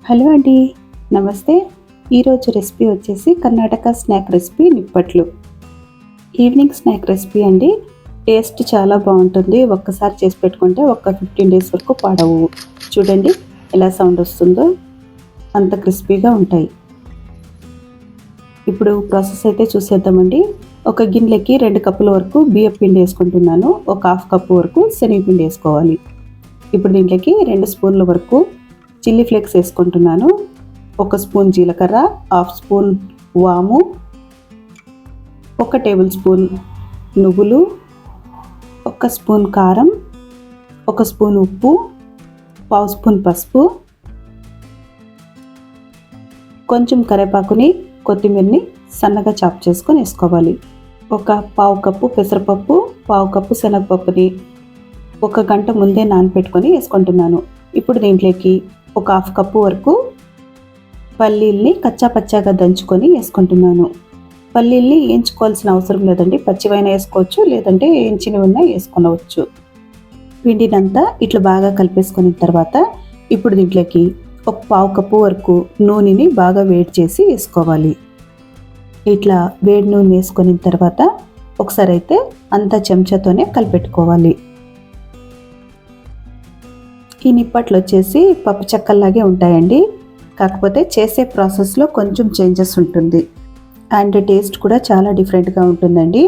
Hello అండి, నమస్తే. ఈరోజు రెసిపీ వచ్చేసి కర్ణాటక స్నాక్ రెసిపీ నిప్పట్లు. ఈవినింగ్ స్నాక్ రెసిపీ అండి. టేస్ట్ చాలా బాగుంటుంది. ఒక్కసారి చేసి పెట్టుకుంటే 15 డేస్ వరకు పాడవు. చూడండి ఎలా సౌండ్ వస్తుందో, అంత క్రిస్పీగా ఉంటాయి. ఇప్పుడు ప్రాసెస్ అయితే చూసేద్దామండి. ఒక గిన్నెలకి 2 కప్పుల వరకు బియ్యం పిండి వేసుకుంటున్నాను. ఒక 1/2 కప్పు వరకు శనగపిండి వేసుకోవాలి. ఇప్పుడు దీంట్లోకి 2 స్పూన్ల వరకు చిల్లీ ఫ్లేక్స్ వేసుకుంటున్నాను. 1 స్పూన్ జీలకర్ర, 1/2 స్పూన్ వాము, 1 టేబుల్ స్పూన్ నువ్వులు, 1 స్పూన్ కారం, 1 స్పూన్ ఉప్పు, 1/2 స్పూన్ పసుపు, కొంచెం కరివేపాకుని, కొత్తిమీరని సన్నగా చాప్ చేసుకొని వేసుకోవాలి. 1/4 కప్పు పెసరపప్పు, 1/4 కప్పు శనగపప్పుని 1 గంట ముందే నానబెట్టుకొని వేసుకుంటున్నాను. ఇప్పుడు దీంట్లోకి 1/2 కప్పు వరకు పల్లీల్ని కచ్చాపచ్చాగా దంచుకొని వేసుకుంటున్నాను. పల్లీల్ని వేయించుకోవాల్సిన అవసరం లేదండి, పచ్చివైనా వేసుకోవచ్చు, లేదంటే వేయించినవి ఉన్నా వేసుకోవచ్చు. పిండినంతా ఇట్లా బాగా కలిపేసుకున్న తర్వాత ఇప్పుడు దీంట్లోకి 1/4 కప్పు వరకు నూనెని బాగా వేడి చేసి వేసుకోవాలి. ఇట్లా వేడి నూనె వేసుకున్న తర్వాత ఒకసారి అయితే అంతా చెంచాతోనే కలిపెట్టుకోవాలి. ఈ నిప్పట్లు వచ్చేసి పప్పు చెక్కల్లాగే ఉంటాయండి, కాకపోతే చేసే ప్రాసెస్లో కొంచెం చేంజెస్ ఉంటుంది అండ్ టేస్ట్ కూడా చాలా డిఫరెంట్గా ఉంటుందండి.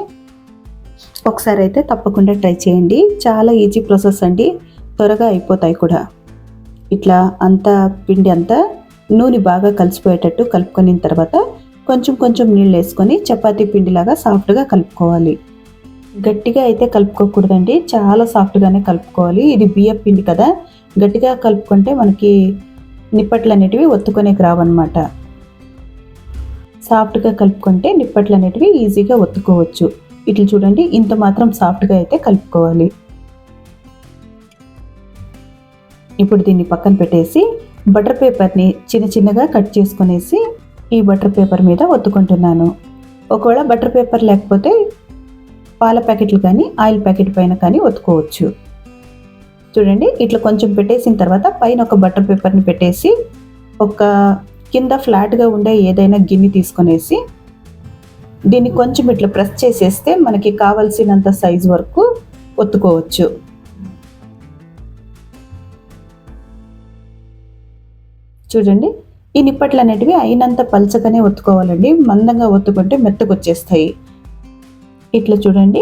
ఒకసారి అయితే తప్పకుండా ట్రై చేయండి. చాలా ఈజీ ప్రాసెస్ అండి, త్వరగా అయిపోతాయి కూడా. ఇట్లా అంతా పిండి అంతా నూనె బాగా కలిసిపోయేటట్టు కలుపుకున్న తర్వాత కొంచెం కొంచెం నీళ్ళు వేసుకొని చపాతీ పిండిలాగా సాఫ్ట్గా కలుపుకోవాలి. గట్టిగా అయితే కలుపుకోకూడదండి, చాలా సాఫ్ట్గానే కలుపుకోవాలి. ఇది బియ్యం పిండి కదా, గట్టిగా కలుపుకుంటే మనకి నిప్పట్లు అనేటివి ఒత్తుకొనేకి రావన్నమాట. సాఫ్ట్గా కలుపుకుంటే నిప్పట్లు అనేటివి ఈజీగా ఒత్తుకోవచ్చు. ఇట్లా చూడండి, ఇంత మాత్రం సాఫ్ట్గా అయితే కలుపుకోవాలి. ఇప్పుడు దీన్ని పక్కన పెట్టేసి బటర్ పేపర్ని చిన్న చిన్నగా కట్ చేసుకునేసి ఈ బటర్ పేపర్ మీద ఒత్తుకుంటున్నాను. ఒకవేళ బటర్ పేపర్ లేకపోతే పాల ప్యాకెట్లు కానీ ఆయిల్ ప్యాకెట్ పైన కానీ ఒత్తుకోవచ్చు. చూడండి, ఇట్లా కొంచెం పెట్టేసిన తర్వాత పైన ఒక బటర్ పేపర్ని పెట్టేసి ఒక కింద ఫ్లాట్గా ఉండే ఏదైనా గిన్నె తీసుకునేసి దీన్ని కొంచెం ఇట్లా ప్రెస్ చేసేస్తే మనకి కావాల్సినంత సైజు వరకు ఒత్తుకోవచ్చు. చూడండి, ఈ నిప్పట్లు అనేటివి అయినంత పల్చగానే ఒత్తుకోవాలండి, మందంగా ఒత్తుకుంటే మెత్తగా వచ్చేస్తాయి. ఇట్లా చూడండి,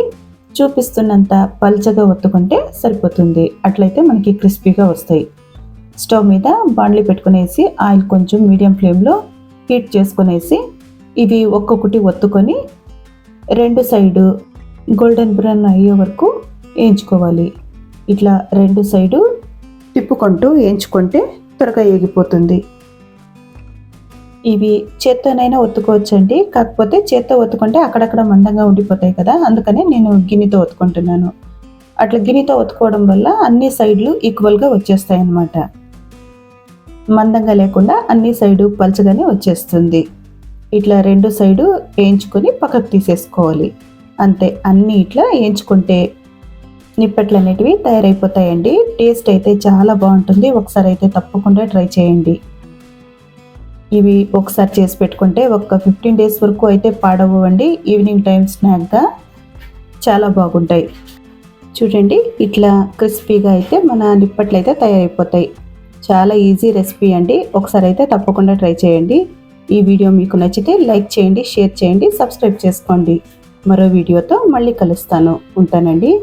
చూపిస్తున్నంత పల్చగా ఒత్తుకుంటే సరిపోతుంది. అట్లయితే మనకి క్రిస్పీగా వస్తాయి. స్టవ్ మీద బాండ్లీ పెట్టుకునేసి ఆయిల్ కొంచెం మీడియం ఫ్లేమ్లో హీట్ చేసుకునేసి ఇవి ఒక్కొక్కటి ఒత్తుకొని 2 సైడు గోల్డెన్ బ్రౌన్ అయ్యే వరకు వేయించుకోవాలి. ఇట్లా 2 సైడు తిప్పుకుంటూ వేయించుకుంటే త్వరగా ఏగిపోతుంది. ఇవి చేత్తోనైనా ఒత్తుకోవచ్చండి, కాకపోతే చేత్తో ఒత్తుకుంటే అక్కడక్కడ మందంగా ఉండిపోతాయి కదా, అందుకనే నేను గిన్నెతో ఒత్తుకుంటున్నాను. అట్లా గిన్నెతో ఒత్తుకోవడం వల్ల అన్ని సైడ్లు ఈక్వల్గా వచ్చేస్తాయి అన్నమాట. మందంగా లేకుండా అన్ని సైడు పల్చగానే వచ్చేస్తుంది. ఇట్లా 2 సైడు వేయించుకొని పక్కకు తీసేసుకోవాలి. అంతే, అన్నీ ఇట్లా వేయించుకుంటే నిప్పట్లు అనేటివి తయారైపోతాయండి. టేస్ట్ అయితే చాలా బాగుంటుంది. ఒకసారి అయితే తప్పకుండా ట్రై చేయండి. ఇవి ఒకసారి చేసి పెట్టుకుంటే 15 డేస్ వరకు అయితే పాడవండి. ఈవినింగ్ టైం స్నాక్గా చాలా బాగుంటాయి. చూడండి, ఇట్లా క్రిస్పీగా అయితే మన నిప్పట్లు అయితే తయారైపోతాయి. చాలా ఈజీ రెసిపీ అండి, ఒకసారి అయితే తప్పకుండా ట్రై చేయండి. ఈ వీడియో మీకు నచ్చితే లైక్ చేయండి, షేర్ చేయండి, సబ్స్క్రైబ్ చేసుకోండి. మరో వీడియోతో మళ్ళీ కలుస్తాను. ఉంటానండి.